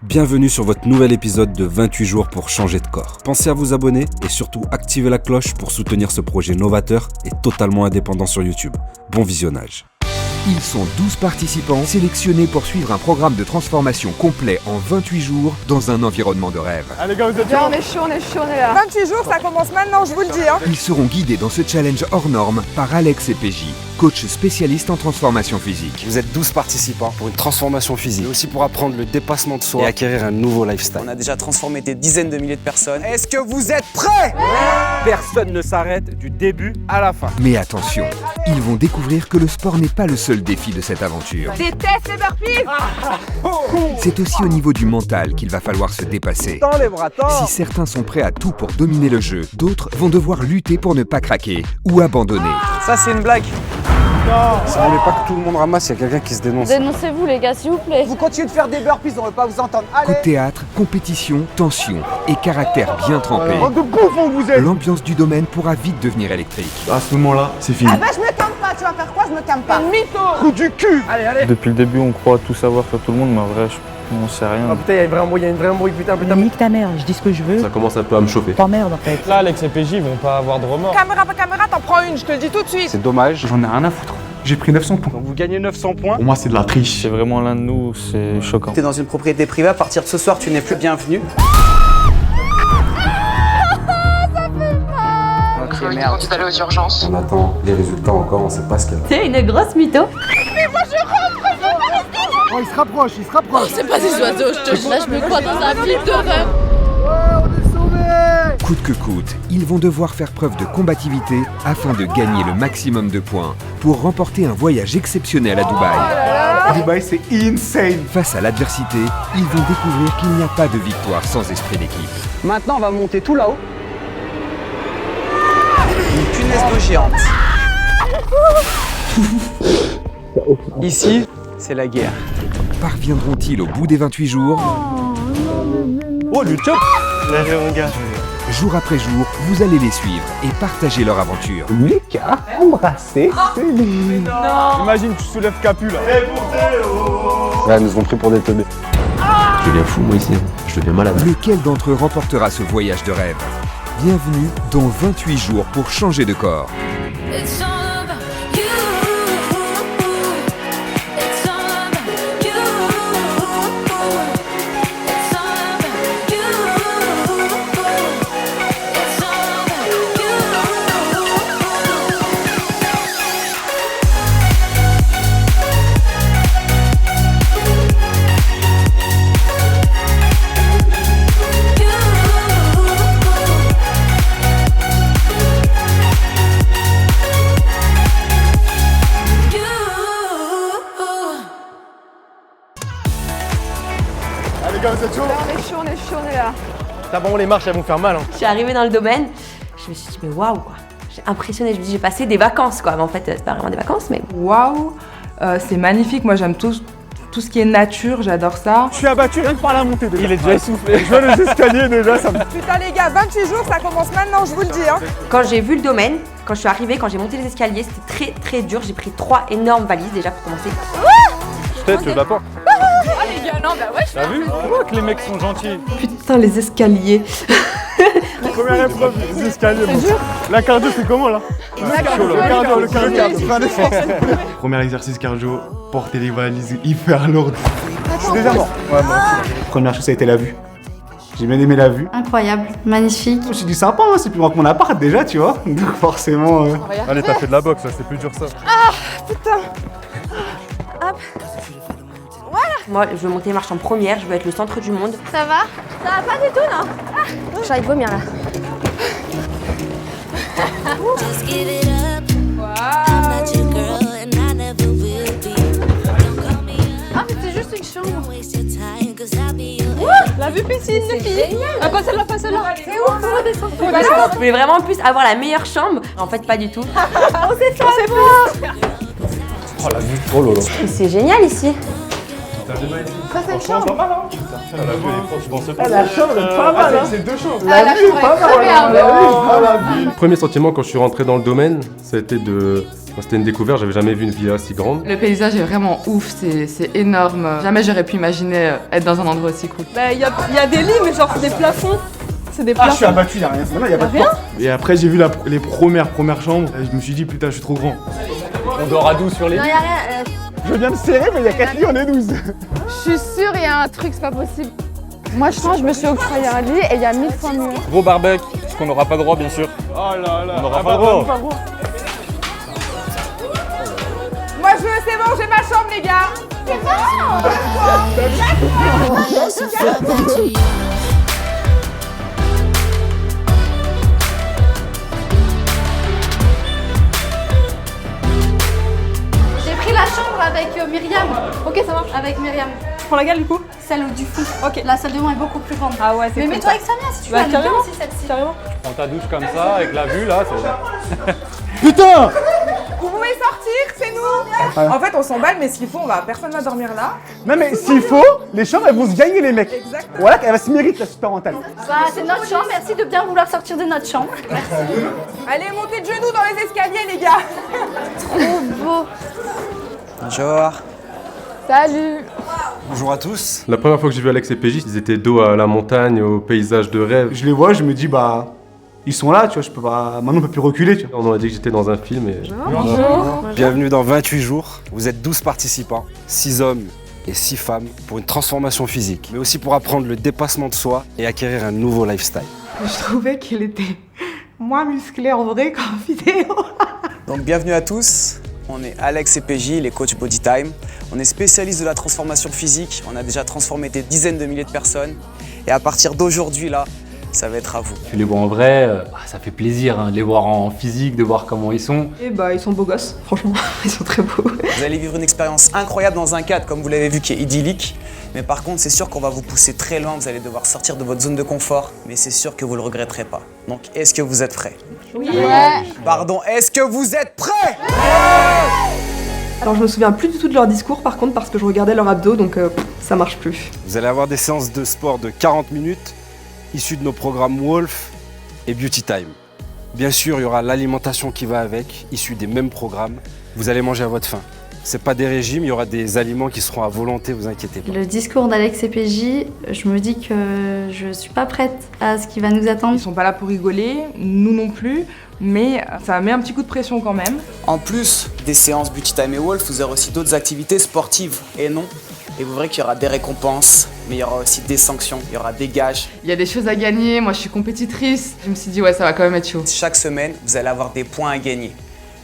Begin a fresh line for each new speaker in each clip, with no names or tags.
Bienvenue sur votre nouvel épisode de 28 jours pour changer de corps. Pensez à vous abonner et surtout activer la cloche pour soutenir ce projet novateur et totalement indépendant sur YouTube. Bon visionnage.
Ils sont 12 participants sélectionnés pour suivre un programme de transformation complet en 28 jours dans un environnement de rêve.
Allez gars, vous êtes
Bien, on est chaud là.
28 jours, ça commence maintenant, je vous le dis.
Ils seront guidés dans ce challenge hors norme par Alex et PJ, coach spécialiste en transformation physique.
Vous êtes 12 participants pour une transformation physique, mais aussi pour apprendre le dépassement de soi et acquérir un nouveau lifestyle.
On a déjà transformé des dizaines de milliers de personnes.
Est-ce que vous êtes prêts?
Personne ne s'arrête du début à la fin.
Mais attention, ils vont découvrir que le sport n'est pas le seul défi de cette aventure.
Déteste les burpees.
C'est aussi au niveau du mental qu'il va falloir se dépasser.
Tends les bras, tends.
Si certains sont prêts à tout pour dominer le jeu, d'autres vont devoir lutter pour ne pas craquer ou abandonner.
Ça, c'est une blague.
Si vous voulez pas que tout le monde ramasse, il y a quelqu'un qui se dénonce.
Dénoncez-vous les gars, s'il vous plaît.
Vous continuez de faire des burpees, on ne veut pas vous entendre.
Coup
Allez.
de théâtre, compétition, tension et caractère bien trempé.
Bande de bouffons que vous êtes.
L'ambiance du domaine pourra vite devenir électrique.
À ce moment-là, c'est fini.
Ah bah je me calme pas, tu vas faire quoi? Je me calme pas.
Coup du cul. Allez.
Depuis le début, on croit tout savoir sur tout le monde, mais en vrai, on sait rien.
Ah putain, il y a une vraie embrouille, putain.
Nique ta mère, je dis ce que je veux.
Ça commence un peu à me chauffer.
T'emmerdes en fait.
Là, Alex et PJ vont pas avoir de remords.
Caméra, pas caméra, t'en prends une, je te le dis tout de suite.
C'est dommage.
J'en ai rien à foutre. J'ai pris 900 points.
Donc vous gagnez 900 points.
Pour moi, c'est de la triche. C'est vraiment l'un de nous, c'est choquant.
T'es dans une propriété privée, à partir de ce soir, tu n'es plus bienvenu.
Ok, merde.
D'aller aux urgences.
On attend les résultats encore, on sait pas ce qu'il y a.
C'est une grosse mytho.
Oh, il se rapproche.
C'est pas des oiseaux, je te jure. Là, je me crois dans un film d'horreur.
Coûte que coûte, ils vont devoir faire preuve de combativité afin de gagner le maximum de points pour remporter un voyage exceptionnel à Dubaï.
Dubaï, c'est insane.
Face à l'adversité, ils vont découvrir qu'il n'y a pas de victoire sans esprit d'équipe.
Maintenant, on va monter tout là-haut. Une punaise d'eau géante. Ici, c'est la guerre.
Parviendront-ils au bout des 28 jours?
Oh, le chop. Allez, mon gars.
Jour après jour, vous allez les suivre et partager leur aventure.
Imagine, tu soulèves Capu là.
Là, ils nous ont pris pour des teubés.
Je deviens fou, moi, ici. Je deviens malade.
Lequel d'entre eux remportera ce voyage de rêve? Bienvenue dans 28 jours pour changer de corps.
Allez gars, vous êtes chaud.
On est chaud là.
T'as vraiment les marches, elles vont faire mal. Hein.
Je suis arrivée dans le domaine, je me suis dit mais waouh quoi. J'ai impressionné, je me dis j'ai passé des vacances quoi. Mais en fait c'est pas vraiment des vacances mais.
Waouh, c'est magnifique. Moi, j'aime tout ce qui est nature, j'adore ça.
Je suis abattu rien que par la montée déjà. Il est déjà essoufflé. Je vois les escaliers déjà, ça me...
Putain les gars, 28 jours, ça commence maintenant, je vous le dis.
Quand j'ai vu le domaine, quand je suis arrivée, quand j'ai monté les escaliers, c'était très très dur. J'ai pris 3 énormes valises déjà pour commencer.
Peut-être, tu veux de la porte.
Non, bah ouais,
T'as vu? Tu vois que les mecs sont gentils.
Putain les escaliers.
Première épreuve, les escaliers. C'est dur. La cardio, c'est comment là? Le cardio.
Premier exercice cardio, porter les valises hyper lourdes.
Je suis déjà mort. Ouais, moi aussi.
Première chose, ça a été la vue. J'ai bien aimé la vue.
Incroyable, magnifique.
Je me suis dit sympa, hein, c'est plus grand que mon appart déjà, tu vois. Donc forcément.
Allez, t'as fait de la boxe, là, c'est plus dur ça.
Moi je veux monter les marches en première, je veux être le centre du monde.
Ça va? Ça va pas du tout, non? J'arrive vomir là. Ah, mais c'est juste une chambre.
La vue piscine, les filles. Ah, pas celle-là, pas celle-là.
C'est où? On va descendre.
Je voulais vraiment en plus avoir la meilleure chambre. En fait pas du tout.
On s'est fait.
Oh la vue. Oh là là.
C'est génial ici.
Ça, c'est une chambre.
Pas mal, hein. La vue, elle est proche dans ce
La chambre est pas mal.
C'est deux chambres.
La vue est pas mal.
Le premier sentiment quand je suis rentré dans le domaine, c'était de C'était une découverte, j'avais jamais vu une villa si grande.
Le paysage est vraiment ouf, c'est énorme. Jamais j'aurais pu imaginer être dans un endroit aussi cool.
Bah, y a des lits, mais genre, c'est des plafonds. C'est des plafonds.
Je suis abattu, y'a rien. Non, y a pas de porte. Et après, j'ai vu les premières chambres, et je me suis dit, putain, je suis trop grand. On dort à 12 sur les lits.
Non, y a rien.
Je viens de serrer, mais il y a 4 lits, on est 12.
Je suis sûre, il y a un truc, c'est pas possible. Moi, je pense que je me suis octroyé un lit et il y a 1000 fois mieux.
Gros barbecue, parce qu'on n'aura pas droit, bien sûr.
Oh là là.
On n'aura pas droit.
Moi, c'est bon, j'ai ma chambre, les gars.
J'ai pris la chambre avec Myriam. Ok, ça marche. Avec Myriam.
Je prends laquelle, du coup?
Celle du fond.
Ok.
La salle de bain est beaucoup plus grande.
Ah ouais, c'est
Mais
cool,
mets-toi
ça.
avec Samia si tu veux.
Bah,
Elle est bien
carrément.
aussi celle-ci.
Carrément.
Prends ta douche comme ça, avec la vue là, c'est...
Putain!
Vous pouvez sortir, c'est nous. En fait, on s'emballe, mais s'il faut, personne va dormir là.
Non, mais s'il faut, les chambres, elles vont se gagner, les mecs.
Exactement.
Voilà, elle va se mériter, la super mentale.
Bah, c'est notre chambre. Merci de bien vouloir sortir de notre chambre.
Allez, montez de genoux dans les escaliers, les gars.
Trop beau.
Bonjour.
Salut.
Bonjour à tous.
La première fois que j'ai vu Alex et PJ, ils étaient dos à la montagne, au paysage de rêve. Je les vois, je me dis, ils sont là, tu vois, je peux pas... Maintenant, on peut plus reculer, tu vois. On m'a dit que j'étais dans un film et...
Bienvenue dans 28 jours. Vous êtes 12 participants, 6 hommes et 6 femmes pour une transformation physique, mais aussi pour apprendre le dépassement de soi et acquérir un nouveau lifestyle.
Je trouvais qu'il était moins musclé en vrai qu'en vidéo.
Donc bienvenue à tous. On est Alex et PJ, les coachs Bodytime. On est spécialistes de la transformation physique. On a déjà transformé des dizaines de milliers de personnes. Et à partir d'aujourd'hui, là, ça va être à vous.
Tu les vois en vrai, ça fait plaisir de les voir en physique, de voir comment ils sont.
Et ils sont beaux gosses, franchement, ils sont très beaux.
Vous allez vivre une expérience incroyable dans un cadre, comme vous l'avez vu, qui est idyllique. Mais par contre, c'est sûr qu'on va vous pousser très loin, vous allez devoir sortir de votre zone de confort. Mais c'est sûr que vous le regretterez pas. Donc, est-ce que vous êtes prêts?
Oui.
Pardon, est-ce que vous êtes prêts?
Alors je me souviens plus du tout de leur discours par contre parce que je regardais leur abdos donc ça marche plus.
Vous allez avoir des séances de sport de 40 minutes issues de nos programmes Wolf et Beauty Time. Bien sûr, il y aura l'alimentation qui va avec, issue des mêmes programmes. Vous allez manger à votre faim. C'est pas des régimes, il y aura des aliments qui seront à volonté, vous inquiétez pas.
Le discours d'Alex et PJ, je me dis que je suis pas prête à ce qui va nous attendre.
Ils sont pas là pour rigoler, nous non plus, mais ça met un petit coup de pression quand même.
En plus des séances Beauty Time et Wolf, vous aurez aussi d'autres activités sportives et non. Et vous verrez qu'il y aura des récompenses, mais il y aura aussi des sanctions, il y aura des gages.
Il y a des choses à gagner, moi je suis compétitrice. Je me suis dit ouais, ça va quand même être chaud.
Chaque semaine, vous allez avoir des points à gagner.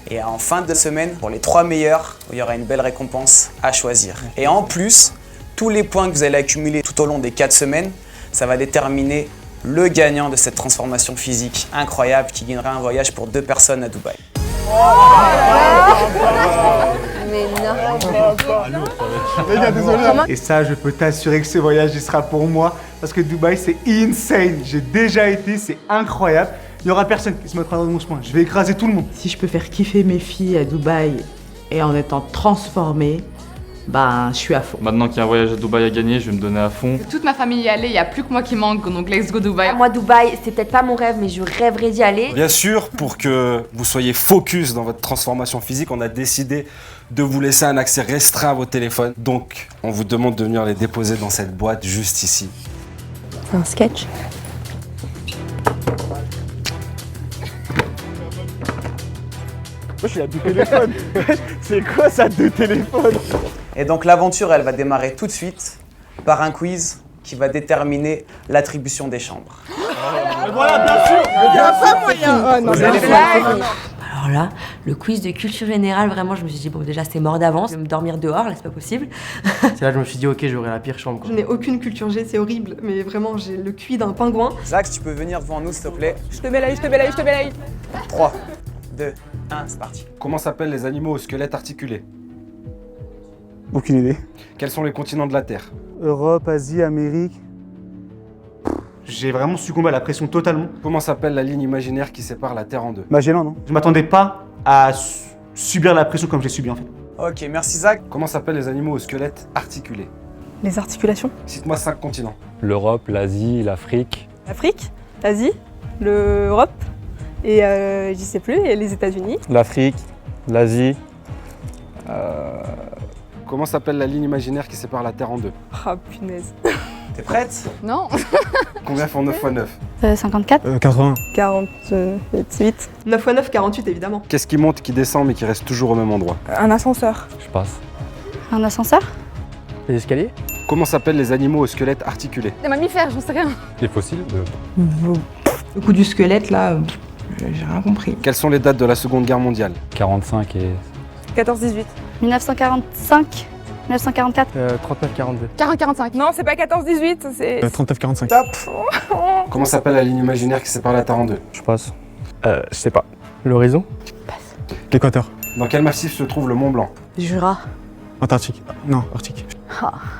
Et en fin de semaine, pour les 3 meilleurs, il y aura une belle récompense à choisir. Et en plus, tous les points que vous allez accumuler tout au long des 4 semaines, ça va déterminer le gagnant de cette transformation physique incroyable qui gagnera un voyage pour 2 personnes à Dubaï.
Mais non.
Les gars, désolé. Et ça, je peux t'assurer que ce voyage, il sera pour moi. Parce que Dubaï, c'est insane. J'ai déjà été, c'est incroyable. Il n'y aura personne qui se mettra dans mon chemin. Je vais écraser tout le monde.
Si je peux faire kiffer mes filles à Dubaï et en étant transformée, je suis à fond.
Maintenant qu'il y a un voyage à Dubaï à gagner, je vais me donner à fond.
Toute ma famille y allait, il n'y a plus que moi qui manque, donc let's go Dubaï.
Moi, Dubaï, c'est peut-être pas mon rêve, mais je rêverais d'y aller.
Bien sûr, pour que vous soyez focus dans votre transformation physique, on a décidé de vous laisser un accès restreint à vos téléphones. Donc, on vous demande de venir les déposer dans cette boîte juste ici.
C'est un sketch.
Moi, je suis à 2 téléphones. C'est quoi ça, 2 téléphones?
Et donc l'aventure, elle va démarrer tout de suite par un quiz qui va déterminer l'attribution des chambres.
Voilà, bien sûr.
Il n'y a pas moyen. Oh non, c'est des blagues.
Alors là, le quiz de culture générale, vraiment, je me suis dit, bon, déjà, c'est mort d'avance. Je vais me dormir dehors, là, c'est pas possible.
C'est là que je me suis dit, ok, j'aurai la pire chambre.
Je n'ai aucune culture G, c'est horrible, mais vraiment, j'ai le QI d'un pingouin.
Zach, tu peux venir devant nous, s'il te plaît.
Je te mets la, je te mets la, je te mets la.
3, 2, 1, c'est parti.
Comment s'appellent les animaux au squelette articulé?
Aucune idée.
Quels sont les continents de la Terre?
Europe, Asie, Amérique. J'ai vraiment succombé à la pression totalement.
Comment s'appelle la ligne imaginaire qui sépare la Terre en deux?
Magellan, non? Je m'attendais pas à subir la pression comme j'ai subi en fait.
Ok, merci Zach.
Comment s'appellent les animaux au squelette articulé?
Les articulations.
Cite-moi 5 continents.
L'Europe, l'Asie, l'Afrique.
L'Afrique, l'Asie, l'Europe et je sais plus, et les États-Unis.
L'Afrique,
L'Asie.
Comment s'appelle la ligne imaginaire qui sépare la Terre en deux?
Ah, punaise.
T'es prête?
Non.
Combien font 9 x 9?
54.
80.
48. 9 x 9, 48 évidemment.
Qu'est-ce qui monte, qui descend, mais qui reste toujours au même endroit?
Un ascenseur.
Je passe.
Un ascenseur.
Les escaliers.
Comment s'appellent les animaux au squelette articulé?
Des mammifères, j'en sais rien.
Les fossiles.
Le coup du squelette, là, j'ai rien compris.
Quelles sont les dates de la Seconde Guerre mondiale?
45 et...
14-18.
1945. 1944.
39-42.
40-45.
Non, c'est pas 14-18, c'est...
39-45.
Top.
Comment s'appelle la ligne imaginaire qui sépare la Terre en deux?
Je passe. Je sais pas. L'horizon. L'équateur.
Dans quel massif se trouve le Mont Blanc?
Jura.
Antarctique. Non, Arctique.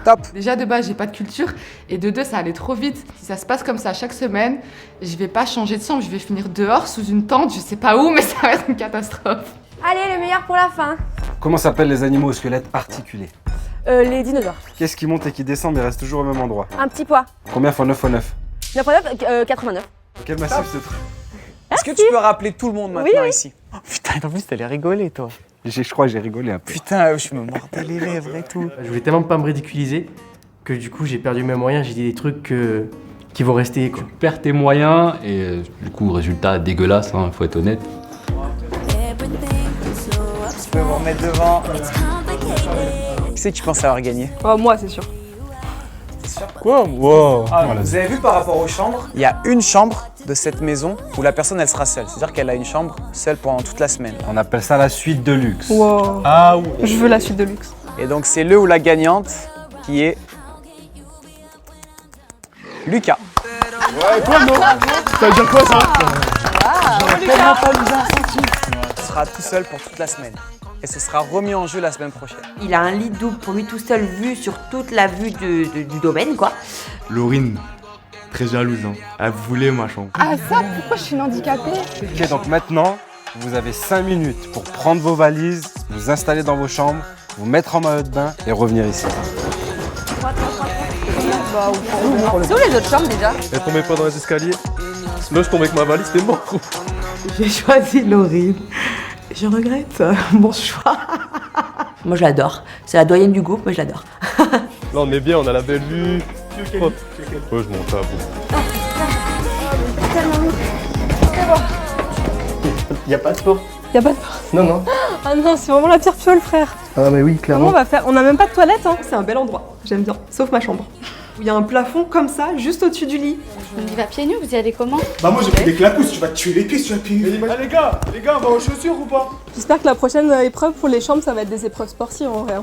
Top.
Déjà de base j'ai pas de culture et de deux ça allait trop vite. Si ça se passe comme ça chaque semaine, je vais pas changer de chambre, je vais finir dehors sous une tente, je sais pas où mais ça va être une catastrophe.
Allez, le meilleur pour la fin.
Comment s'appellent les animaux au squelette articulé?
Les dinosaures.
Qu'est-ce qui monte et qui descend mais reste toujours au même endroit?
Un petit poids.
Combien font 9 x 9?
9 x 9, 89.
Quel massif se trouve?
Est-ce que tu peux rappeler tout le monde maintenant ici?
Oh, putain, en plus, t'allais rigoler, toi.
Je crois que j'ai rigolé un peu.
Putain, je me mordais les lèvres et tout.
Je voulais tellement pas me ridiculiser que du coup j'ai perdu mes moyens, j'ai dit des trucs qui vont rester quoi.
Tu perds tes moyens et du coup résultat dégueulasse, hein, faut être honnête.
Je peux vous remettre devant. Qui c'est que tu penses avoir gagné?
Oh, moi, c'est sûr.
Quoi? Wow.
Vous avez vu par rapport aux chambres? Il y a une chambre de cette maison où la personne elle sera seule. C'est-à-dire qu'elle a une chambre seule pendant toute la semaine.
On appelle ça la suite de luxe.
Wow.
Ah ouais.
Je veux la suite de luxe.
Et donc c'est le ou la gagnante qui est Lucas.
Ouais, quoi non? Ça veut dire quoi ça?
Tu seras tout seul pour toute la semaine. Et ce sera remis en jeu la semaine prochaine.
Il a un lit double pour lui tout seul vu sur toute la vue du domaine quoi.
Laurine, très jalouse, hein. Elle voulait ma chambre.
Ah ça, pourquoi je suis une handicapée?
Ok, donc maintenant, vous avez 5 minutes pour prendre vos valises, vous installer dans vos chambres, vous mettre en maillot de bain et revenir ici.
C'est où les autres chambres déjà?
Elle tombait pas dans les escaliers. Sinon je tombais avec ma valise, c'était mort.
J'ai choisi Laurine. Je regrette mon choix.
Moi je l'adore. C'est la doyenne du groupe, mais je l'adore.
Là on est bien, on a la belle vue. Oh. Ouais, je monte à bout.
Y'a pas de porte.
Y'a pas de porte.
Non, non.
Ah non, c'est vraiment la pire fiole, frère.
Ah mais oui,
Comment
clairement.
on va faire? On a même pas de toilette, hein. C'est un bel endroit. J'aime bien. Sauf ma chambre. Où il y a un plafond comme ça, juste au-dessus du lit.
On y va pieds nus, vous y allez comment?
Bah, moi j'ai pris des clapousses, tu vas te tuer les pieds si tu vas pieds.
Ah, les gars, on va aux chaussures ou pas?
J'espère que la prochaine épreuve pour les chambres, ça va être des épreuves sportives en vrai.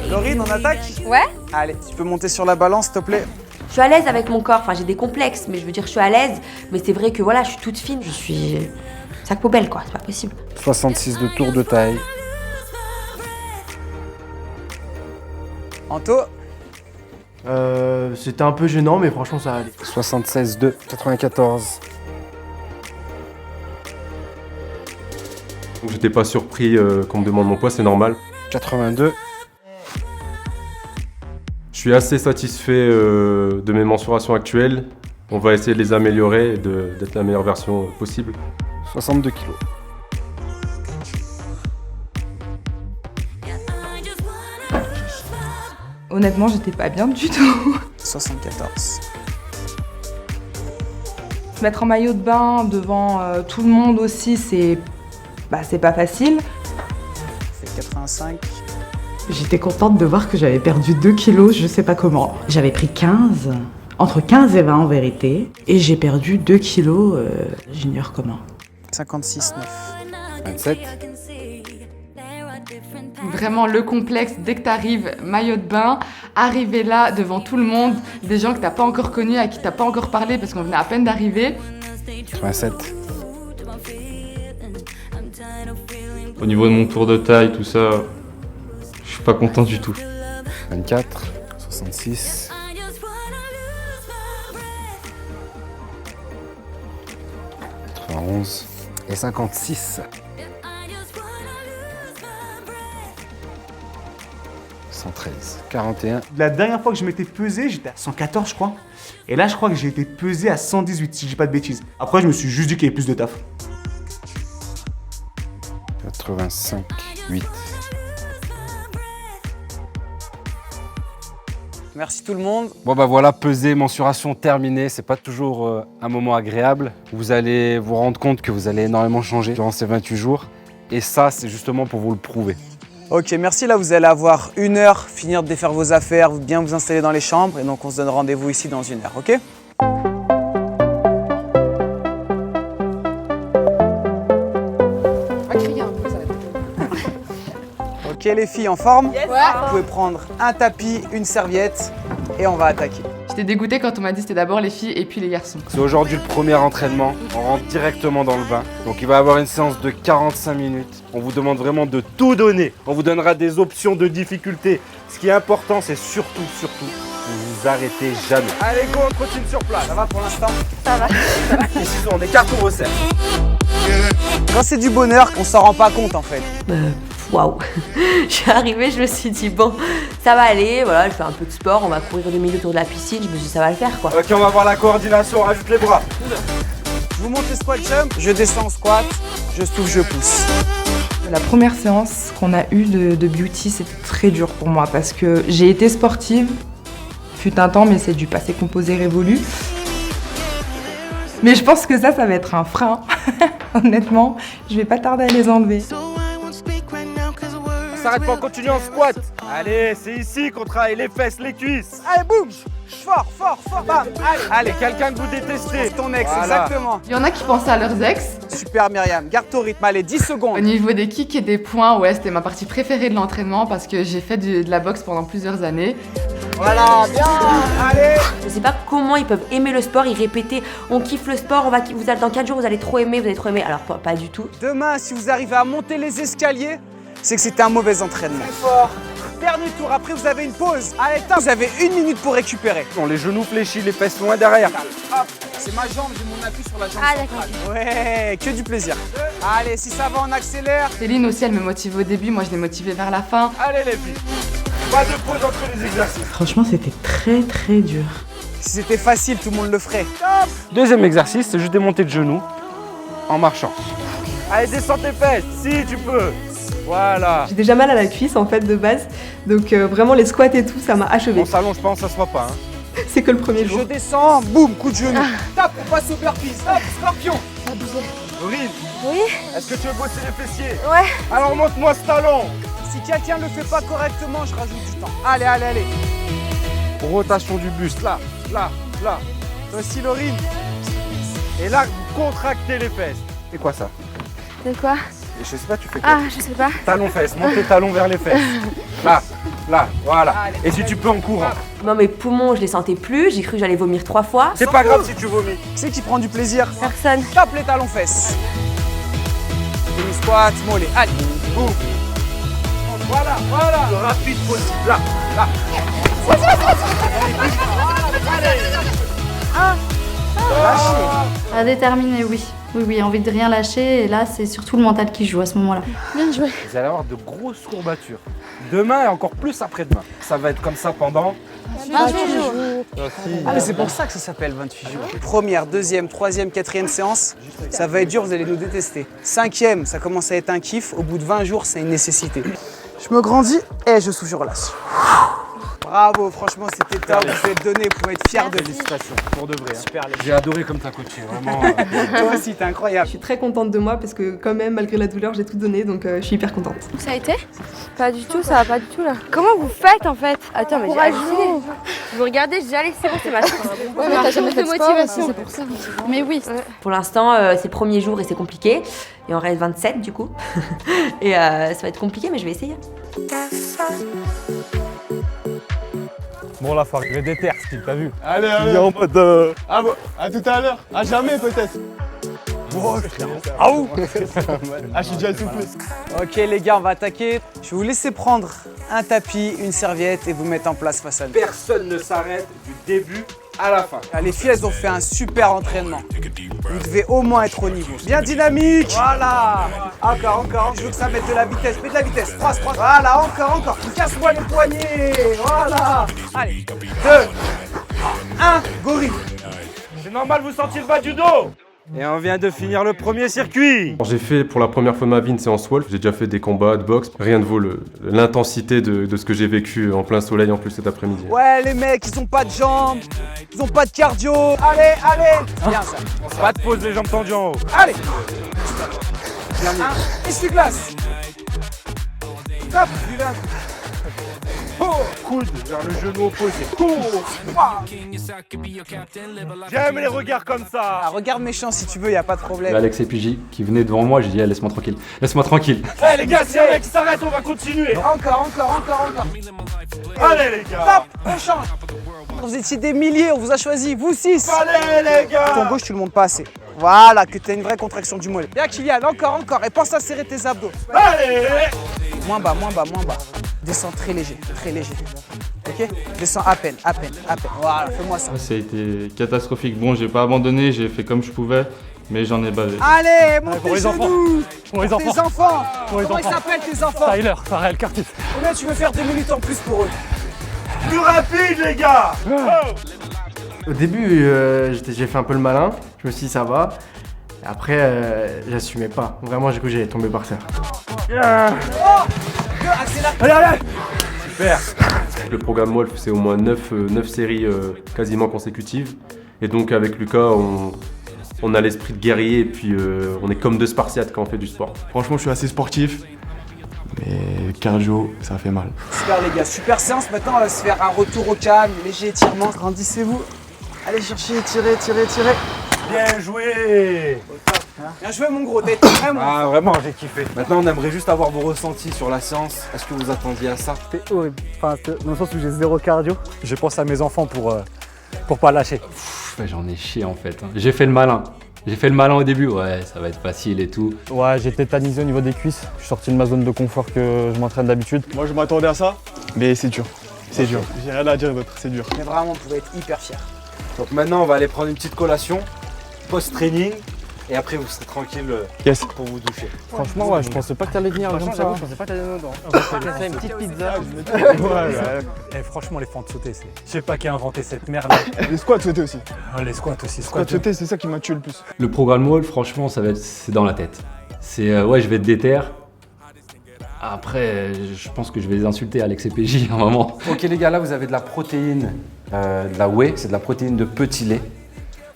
Laurine, on attaque?
Ouais.
Allez, tu peux monter sur la balance s'il te plaît?
Je suis à l'aise avec mon corps, enfin j'ai des complexes, mais je veux dire je suis à l'aise. Mais c'est vrai que voilà, je suis toute fine, je suis sac poubelle quoi, c'est pas possible.
66 de tour de taille.
Anto?
C'était un peu gênant mais franchement ça allait.
76 de 94.
Donc j'étais pas surpris qu'on me demande mon poids, c'est normal.
82.
Je suis assez satisfait de mes mensurations actuelles. On va essayer de les améliorer et d'être la meilleure version possible.
62 kilos.
Honnêtement, j'étais pas bien du tout.
74.
Se mettre en maillot de bain devant tout le monde aussi, c'est pas facile.
C'est 85.
J'étais contente de voir que j'avais perdu 2 kilos, je sais pas comment. J'avais pris 15, entre 15 et 20 en vérité, et j'ai perdu 2 kilos, j'ignore comment.
56,9.
27.
Vraiment le complexe dès que t'arrives, maillot de bain, arriver là devant tout le monde, des gens que t'as pas encore connus, à qui t'as pas encore parlé parce qu'on venait à peine d'arriver.
87.
Au niveau de mon tour de taille, tout ça, je suis pas content du tout.
24. 66. 91. Et 56. 113, 41.
La dernière fois que je m'étais pesé, j'étais à 114, je crois. Et là, je crois que j'ai été pesé à 118, si je dis pas de bêtises. Après, je me suis juste dit qu'il y avait plus de taf.
85, 8.
Merci tout le monde.
Bon bah voilà, pesée, mensuration terminée. C'est pas toujours un moment agréable. Vous allez vous rendre compte que vous allez énormément changer durant ces 28 jours. Et ça, c'est justement pour vous le prouver.
Ok, merci. Là, vous allez avoir 1 heure, finir de défaire vos affaires, bien vous installer dans les chambres. Et donc, on se donne rendez-vous ici dans 1 heure, ok? Ok, les filles, en forme?
Yes.
Vous pouvez prendre un tapis, une serviette et on va attaquer.
J'étais dégoûtée quand on m'a dit c'était d'abord les filles et puis les garçons.
C'est aujourd'hui le premier entraînement. On rentre directement dans le bain. Donc il va y avoir une séance de 45 minutes. On vous demande vraiment de tout donner. On vous donnera des options de difficulté. Ce qui est important, c'est surtout, vous vous arrêtez jamais. Allez, go, on continue sur place.
Ça va pour l'instant?
Ça va.
Et sinon, on écarte, on resserre.
Quand c'est du bonheur, on s'en rend pas compte en fait.
Waouh. Je suis arrivée, je me suis dit bon, ça va aller, voilà, je fais un peu de sport, on va courir 2 minutes autour de la piscine, je me suis dit ça va le faire quoi.
Ok, on va voir la coordination, rajoute les bras.
Je vous montre les squat jump, je descends en squat, je souffle, je pousse.
La première séance qu'on a eue de beauty, c'était très dur pour moi parce que j'ai été sportive, fut un temps, mais c'est du passé composé révolu. Mais je pense que ça va être un frein. Honnêtement, je vais pas tarder à les enlever.
On s'arrête pas, on continue en squat. Allez, c'est ici qu'on travaille les fesses, les cuisses.
Allez, boum. Fort, bam.
Allez, quelqu'un que vous détestez.
Ton ex,
Voilà.
exactement.
Il y en a qui pensaient à leurs ex.
Super Myriam, garde ton rythme, allez, 10 secondes.
Au niveau des kicks et des points, ouais, c'était ma partie préférée de l'entraînement parce que j'ai fait de la boxe pendant plusieurs années.
Voilà, bien, allez.
Je sais pas comment ils peuvent aimer le sport, ils répétaient on kiffe le sport, vous allez, dans 4 jours vous allez trop aimer, alors pas du tout.
Demain, si vous arrivez à monter les escaliers, c'est que c'était un mauvais entraînement. Très fort. Dernier tour, après vous avez une pause. Allez, vous avez 1 minute pour récupérer.
On les genoux fléchis, les fesses loin derrière.
Hop, c'est ma jambe, j'ai mon appui sur la jambe
Ah,
centrale. Ouais, que du plaisir. Allez, si ça va, on accélère.
Céline aussi, elle me motive au début, moi je l'ai motivée vers la fin.
Allez les filles, pas de pause entre les exercices.
Franchement, c'était très très dur.
Si c'était facile, tout le monde le ferait.
Deuxième exercice, c'est juste des montées de genoux en marchant. Allez, descends tes fesses, si tu peux. Voilà.
J'ai déjà mal à la cuisse en fait de base, donc vraiment les squats et tout, ça m'a achevé.
On s'allonge pas, ça se voit pas. Hein.
C'est que le premier jour.
Je descends, boum, coup de genou. Tape, on passe au burpee. Hop, scorpion. Aurine.
Oui.
Est-ce que tu veux bosser les fessiers?
Ouais.
Alors montre-moi ce talon.
Si quelqu'un ne le fait pas correctement, je rajoute du temps. Allez, allez, allez.
Rotation du buste, là.
Toi aussi, Laurine.
Et là, vous contractez les fesses. C'est quoi ça?
C'est quoi?
Et je sais pas, tu fais quoi?
Ah, je sais pas.
Talon-fesses, monte tes talons vers les fesses. Là, voilà. Et si tu peux en courant.
Moi mes poumons je les sentais plus, j'ai cru que j'allais vomir 3 fois.
C'est pas grave si tu vomis.
Qui c'est qui prend du plaisir?
Personne.
Tape les talons fesses. Demi squat, mollet. Allez, boum. Voilà. Le rapide possible. Là. Lâchez.
À déterminer, oui. Oui, envie de rien lâcher. Et là, c'est surtout le mental qui joue à ce moment-là.
Bien joué.
Vous allez avoir de grosses courbatures. Demain et encore plus après-demain. Ça va être comme ça pendant
28 jours.
Ah mais c'est pour ça que ça s'appelle 28 jours. Première, deuxième, troisième, quatrième séance, ça va être dur, vous allez nous détester. 5e, ça commence à être un kiff. Au bout de 20 jours, c'est une nécessité. Je me grandis et je souffle, je relâche. Bravo, franchement c'était top, vous pouvez être donné, vous pouvez être fiers de vous.
félicitations, pour de vrai.
Super, les
J'ai adoré comme t'as coaché, vraiment.
Toi aussi, t'es incroyable.
Je suis très contente de moi parce que quand même, malgré la douleur, j'ai tout donné, donc je suis hyper contente.
Ça a été? Pas du tout, ça va pas du tout là. Comment vous faites en fait? Attends, mais j'ai halluciné. Vous regardez, j'ai dit allez, c'est bon, c'est ma chance.
Ouais, mais t'as jamais fait de
motivation.
c'est pour ça. Mais oui.
Pour l'instant c'est le premier jour et c'est compliqué. Et on reste 27 du coup. Et ça va être compliqué mais je vais essayer.
Bon là, faut arriver déter, Steve, t'as vu?
Allez,
Il est en mode
Ah bon, à tout à l'heure. À jamais peut-être.
Ah ouh.
Ah, je suis déjà essoufflé.
Ok les gars, on va attaquer. Je vais vous laisser prendre un tapis, une serviette et vous mettre en place face à nous.
Personne ne s'arrête du début à la fin.
Les filles, elles ont fait un super entraînement. Vous devez au moins être au niveau. Bien dynamique. Voilà. Encore. Je veux que ça mette de la vitesse. Mets de la vitesse. 3. Voilà, encore. Casse-moi les poignets. Voilà. Allez. 2, 1, gorille.
C'est normal, vous sentir le bas du dos.
Et on vient de finir le premier circuit.
J'ai fait pour la première fois de ma vie une séance Wolf. J'ai déjà fait des combats de boxe. Rien ne vaut l'intensité de ce que j'ai vécu en plein soleil en plus cet après-midi.
Ouais, les mecs, ils ont pas de jambes. Ils ont pas de cardio. Allez. Bien ça.
Pas de pause, les jambes tendues en haut.
Allez. Essuie-glace. Hop,
Coude vers le genou opposé. J'aime les regards comme ça.
Regarde méchant si tu veux, y a pas de problème.
Alex et PJ qui venaient devant moi, j'ai dit laisse-moi tranquille.
Eh les gars, si un mec s'arrête, on va continuer.
Encore.
Allez les gars.
Hop, on change. Vous étiez des milliers, on vous a choisi, vous 6.
Allez les gars.
Ton gauche, tu le montes pas assez. Voilà, que tu as une vraie contraction du mollet. Bien Kylian, encore. Et pense à serrer tes abdos.
Allez.
Moins bas. Descends très léger. Ok? Descends à peine. Voilà, fais-moi ça.
Ça a été catastrophique. Bon, j'ai pas abandonné, j'ai fait comme je pouvais, mais j'en ai bavé.
Allez, monte tes genoux.
Pour les
Tes enfants. Comment ils s'appellent tes enfants?
Tyler, Farrell, Curtis.
Combien tu veux faire 2 minutes en plus pour eux?
Plus rapide les gars.
Au début, j'ai fait un peu le malin. Je me suis dit ça va. Après, j'assumais pas. Vraiment, j'ai cru que j'allais tomber par terre.
Allez.
Super. Le programme Wolf, c'est au moins 9 séries quasiment consécutives. Et donc avec Lucas, on a l'esprit de guerrier et puis on est comme deux Spartiates quand on fait du sport.
Franchement, je suis assez sportif, mais cardio, ça fait mal.
Super les gars, super séance. Maintenant, on va se faire un retour au calme, léger étirement. Grandissez-vous. Allez chercher, tirez.
Bien joué.
Bien joué mon gros, t'as été vraiment.
Ah vraiment, j'ai kiffé. Maintenant, on aimerait juste avoir vos ressentis sur la séance. Est-ce que vous attendiez à ça?
C'était horrible. Enfin, dans le sens où j'ai zéro cardio. Je pense à mes enfants pour pas lâcher.
J'en ai chié en fait. J'ai fait le malin. Au début, ouais, ça va être facile et tout.
Ouais, j'ai tétanisé au niveau des cuisses. Je suis sorti de ma zone de confort que je m'entraîne d'habitude.
Moi, je m'attendais à ça, mais c'est dur. C'est dur. J'ai rien à dire d'autre, c'est dur.
Mais vraiment, vous pouvez être hyper fiers.
Donc maintenant, on va aller prendre une petite collation post-training. Et après, vous serez tranquille pour vous doucher.
Franchement, ouais, je pensais pas que t'allais venir comme ça.
Je pensais pas que t'allais dedans.
On va faire une petite pizza.
Et franchement, les fentes sautées, c'est. Je sais pas qui a inventé cette merde.
Les squats sautés aussi.
Les squats aussi.
Squats sautés, c'est ça qui m'a tué le plus.
Le programme Wolf, franchement, c'est dans la tête. C'est ouais, je vais être déter. Après, je pense que je vais les insulter, Alex et PJ, à un moment.
Ok les gars, là vous avez de la protéine, de la whey, c'est de la protéine de petit lait.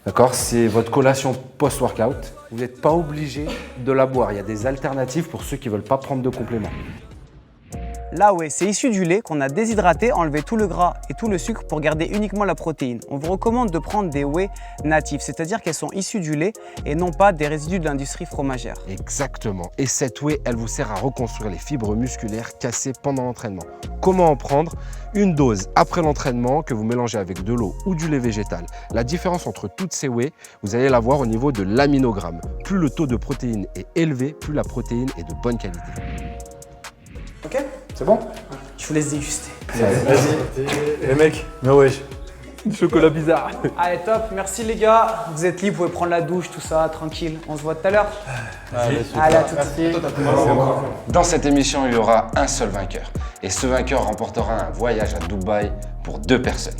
D'accord? C'est votre collation post-workout. Vous n'êtes pas obligé de la boire. Il y a des alternatives pour ceux qui ne veulent pas prendre de compléments.
La whey, c'est issu du lait qu'on a déshydraté, enlevé tout le gras et tout le sucre pour garder uniquement la protéine. On vous recommande de prendre des whey natifs, c'est-à-dire qu'elles sont issues du lait et non pas des résidus de l'industrie fromagère.
Exactement. Et cette whey, elle vous sert à reconstruire les fibres musculaires cassées pendant l'entraînement. Comment en prendre? Une dose après l'entraînement que vous mélangez avec de l'eau ou du lait végétal. La différence entre toutes ces whey, vous allez la voir au niveau de l'aminogramme. Plus le taux de protéines est élevé, plus la protéine est de bonne qualité.
Ok?
C'est bon?
Je vous laisse déguster.
Vas-y. Les mecs, mais ouais, chocolat bizarre.
Allez, top. Merci les gars. Vous êtes libres, vous pouvez prendre la douche, tout ça, tranquille. On se voit tout à l'heure. Allez, à tout de suite.
Dans cette émission, il y aura un seul vainqueur. Et ce vainqueur remportera un voyage à Dubaï pour 2 personnes.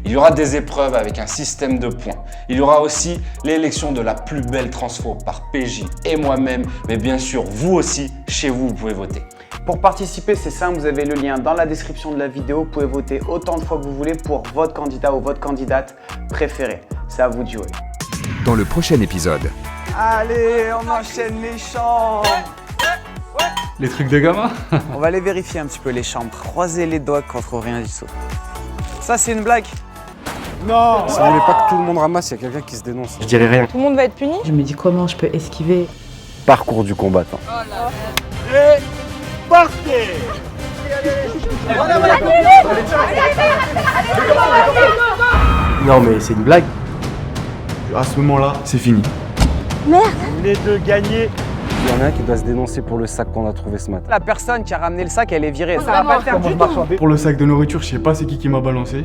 Il y aura des épreuves avec un système de points. Il y aura aussi l'élection de la plus belle transfo par PJ et moi-même. Mais bien sûr, vous aussi, chez vous, vous pouvez voter.
Pour participer, c'est simple, vous avez le lien dans la description de la vidéo. Vous pouvez voter autant de fois que vous voulez pour votre candidat ou votre candidate préférée. C'est à vous de jouer.
Dans le prochain épisode.
Allez, on enchaîne les chambres.
Les trucs de gamin.
On va aller vérifier un petit peu les chambres. Croisez les doigts qu'on trouve rien du tout. Ça, c'est une blague?
Non! Si vous voulez pas que tout le monde ramasse, il y a quelqu'un qui se dénonce.
Je dirais rien.
Tout le monde va être puni?
Je me dis comment je peux esquiver.
Parcours du combattant.
Et partez!
Non mais c'est une blague.
À ce moment-là, c'est fini.
Merde!
Les deux gagnés.
Il y en a un qui doit se dénoncer pour le sac qu'on a trouvé ce matin.
La personne qui a ramené le sac, elle est virée. Ça va pas le faire du tout.
Pour le sac de nourriture, je sais pas c'est qui m'a balancé.